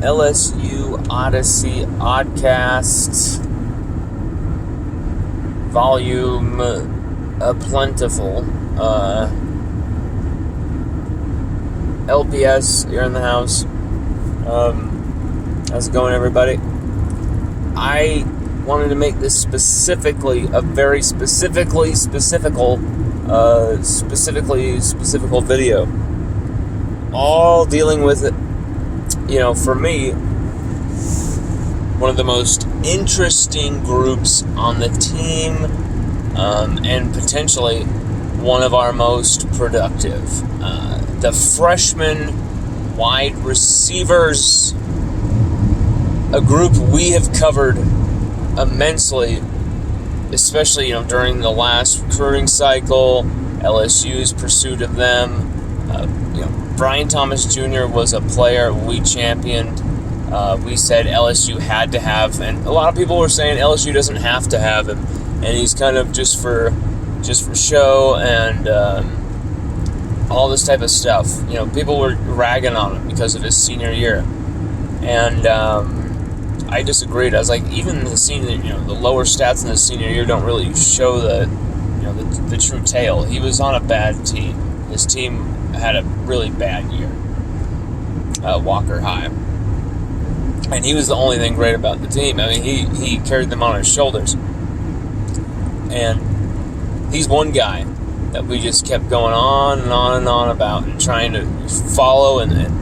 LSU Odyssey Odcast volume plentiful. LPS, you're in the house. How's it going, everybody? I wanted to make this specifically a very specifical video, all dealing with it. You know, for me, one of the most interesting groups on the team, and potentially one of our most productive. The freshman wide receivers, a group we have covered immensely, especially, during the last recruiting cycle, LSU's pursuit of them. Brian Thomas Jr. was a player we championed. We said LSU had to have, and a lot of people were saying LSU doesn't have to have him, and he's kind of just for show and all this type of stuff. People were ragging on him because of his senior year, and I disagreed. I was like, even the senior, the lower stats in the senior year don't really show the true tale. He was on a bad team. His team had a really bad year, Walker High, and he was the only thing great about the team. I mean, he carried them on his shoulders, and he's one guy that we just kept going on and on and on about, and trying to follow and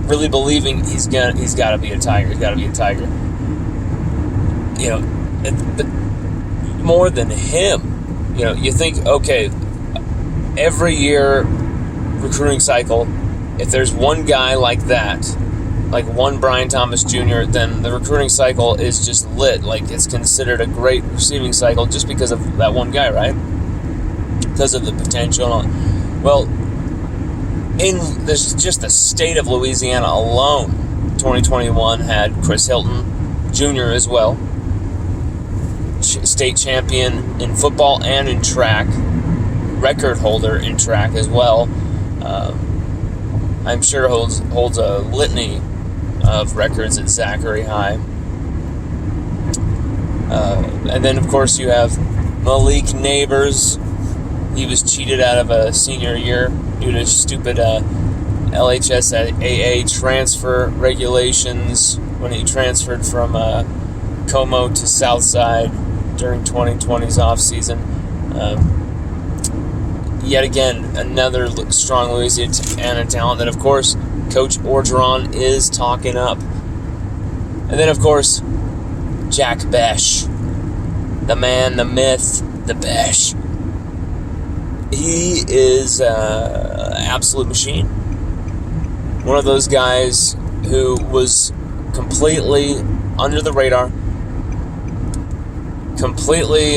really believing he's got to be a Tiger. He's got to be a Tiger. But more than him, you think, okay, every year recruiting cycle, if there's one guy like that, like one Brian Thomas Jr., then the recruiting cycle is just lit. Like, it's considered a great receiving cycle just because of that one guy, right? Because of the potential. Well, in just the state of Louisiana alone, 2021 had Chris Hilton Jr. as well, state champion in football and in track, record holder in track as well. I'm sure holds a litany of records at Zachary High. And then, of course, you have Malik Neighbors. He was cheated out of a senior year due to stupid LHSAA transfer regulations when he transferred from Como to Southside during 2020's offseason. Yet again, another strong Louisiana talent that, of course, Coach Orgeron is talking up. And then, of course, Jack Besh, the man, the myth, the Besh. He is an absolute machine. One of those guys who was completely under the radar, completely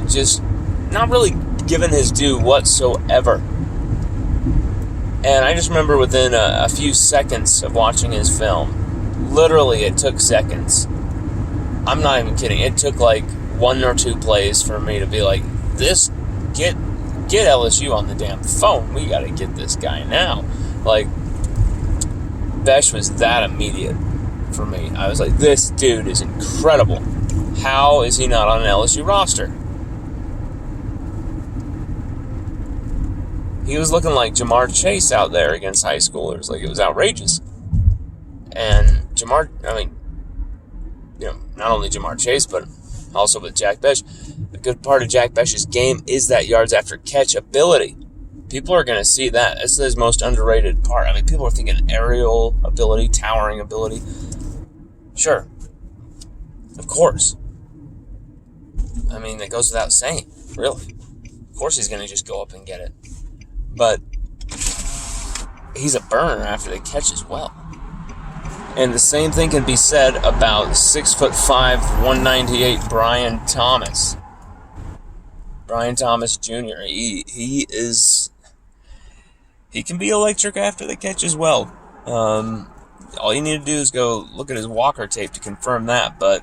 just not really given his due whatsoever. And I just remember within a few seconds of watching his film, literally it took seconds. I'm not even kidding. It took like one or two plays for me to be like, get LSU on the damn phone. We got to get this guy now. Like, Besh was that immediate for me. I was like, this dude is incredible. How is he not on an LSU roster? He was looking like Jamar Chase out there against high schoolers. Like, it was outrageous. And Jamar, not only Jamar Chase, but also with Jack Besh. A good part of Jack Besh's game is that yards after catch ability. People are going to see that. That's his most underrated part. I mean, people are thinking aerial ability, towering ability. Sure. Of course. I mean, that goes without saying, really. Of course he's going to just go up and get it. But he's a burner after the catch as well. And the same thing can be said about 6'5", 198 Brian Thomas. Brian Thomas Jr. He can be electric after the catch as well. All you need to do is go look at his Walker tape to confirm that. But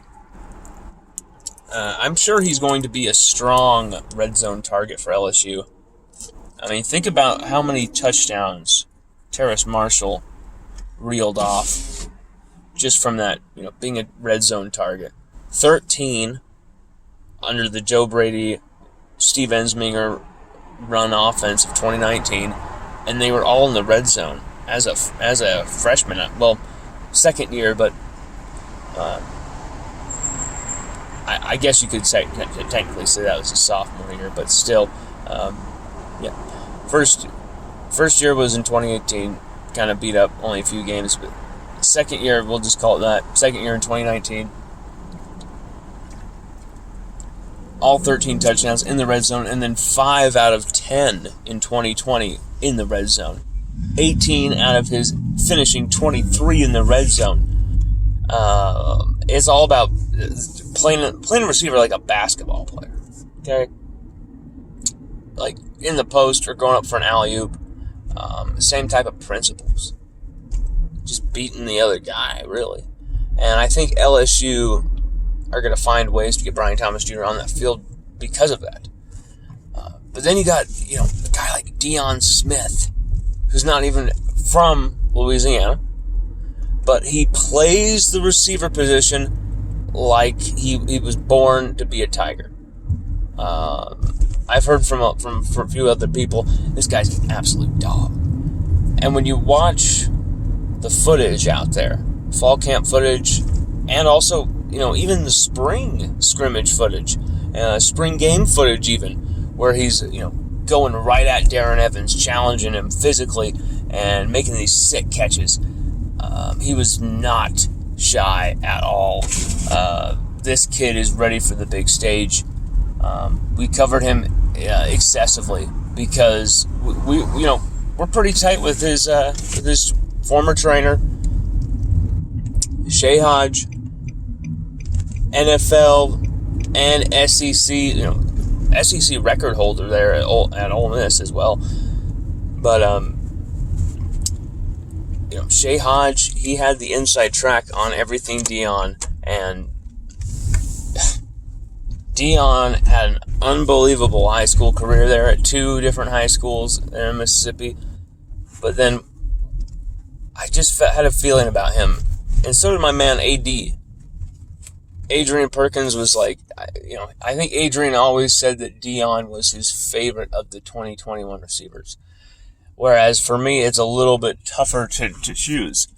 I'm sure he's going to be a strong red zone target for LSU. I mean, think about how many touchdowns Terrace Marshall reeled off just from that, being a red zone target. 13 under the Joe Brady, Steve Ensminger run offense of 2019, and they were all in the red zone as a freshman. Well, second year, but I guess you could technically say that was a sophomore year, but still, yeah. First year was in 2018, kind of beat up only a few games, but second year, we'll just call it that. Second year in 2019, all 13 touchdowns in the red zone, and then 5 out of 10 in 2020 in the red zone. 18 out of his finishing 23 in the red zone. It's all about playing a receiver like a basketball player. Okay? Like in the post or going up for an alley-oop. Same type of principles. Just beating the other guy, really. And I think LSU are going to find ways to get Brian Thomas Jr. on that field because of that. But then you got, a guy like Deion Smith, who's not even from Louisiana, but he plays the receiver position like he was born to be a Tiger. I've heard from a few other people, this guy's an absolute dog. And when you watch the footage out there, fall camp footage, and also, even the spring scrimmage footage, spring game footage even, where he's, going right at Darren Evans, challenging him physically, and making these sick catches. He was not shy at all. This kid is ready for the big stage. We covered him excessively because we're pretty tight with his former trainer, Shea Hodge, NFL and SEC, SEC record holder there at Ole Miss as well. But Shea Hodge, he had the inside track on everything Deion, and Deion had an unbelievable high school career there at 2 different high schools there in Mississippi. But then I just had a feeling about him, and so did my man AD. Adrian Perkins was like, I think Adrian always said that Deion was his favorite of the 2021 receivers. Whereas for me, it's a little bit tougher to choose.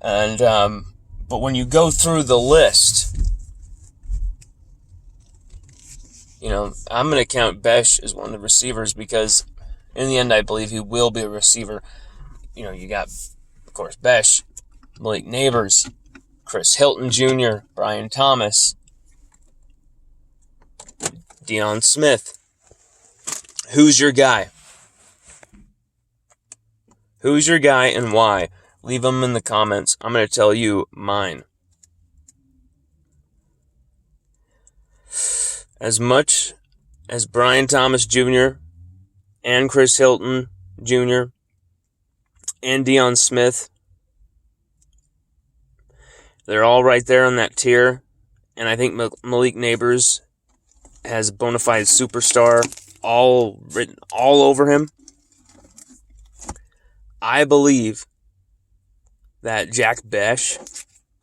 And, but when you go through the list, I'm going to count Besh as one of the receivers because in the end, I believe he will be a receiver. You got, of course, Besh, Malik Neighbors, Chris Hilton Jr., Brian Thomas, Deion Smith. Who's your guy? Who's your guy and why? Leave them in the comments. I'm going to tell you mine. As much as Brian Thomas Jr. and Chris Hilton Jr. and Deion Smith, they're all right there on that tier. And I think Malik Neighbors has a bona fide superstar all written all over him. I believe that Jack Besh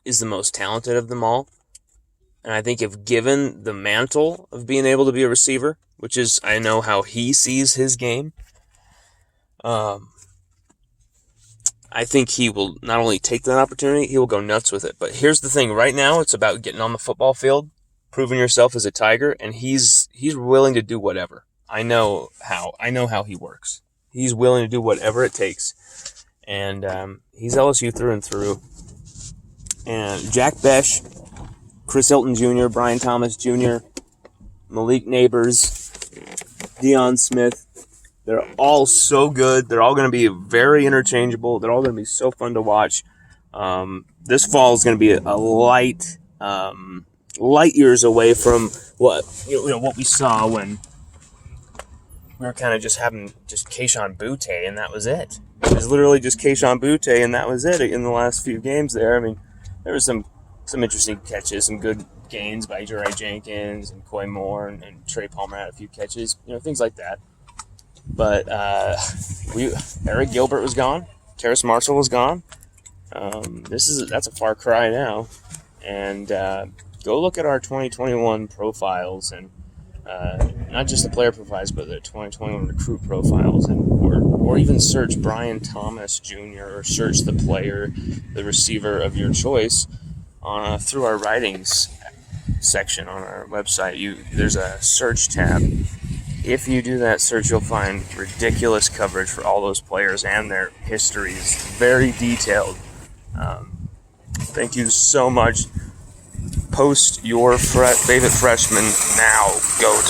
is the most talented of them all. And I think if given the mantle of being able to be a receiver, which is, I know how he sees his game, I think he will not only take that opportunity, he will go nuts with it. But here's the thing. Right now, it's about getting on the football field, proving yourself as a Tiger, and he's willing to do whatever. I know how he works. He's willing to do whatever it takes. And he's LSU through and through. And Jack Besh, Chris Hilton Jr., Brian Thomas Jr., Malik Neighbors, Deion Smith, they're all so good. They're all going to be very interchangeable. They're all going to be so fun to watch. This fall is going to be a light years away from what we saw when we were kind of just having just Kayshon Boutte, and that was it. It was literally just Kayshon Boutte, and that was it in the last few games there. I mean, there was some interesting catches, some good gains by Jeriah Jenkins and Coy Moore, and Trey Palmer had a few catches, things like that. But Eric Gilbert was gone. Terrace Marshall was gone. That's a far cry now. And go look at our 2021 profiles, and not just the player profiles, but the 2021 recruit profiles, and or even search Brian Thomas Jr. or search the player, the receiver of your choice through our writings section on our website. There's a search tab. If you do that search, you'll find ridiculous coverage for all those players and their histories, very detailed. Thank you so much. Post your favorite freshman now. Go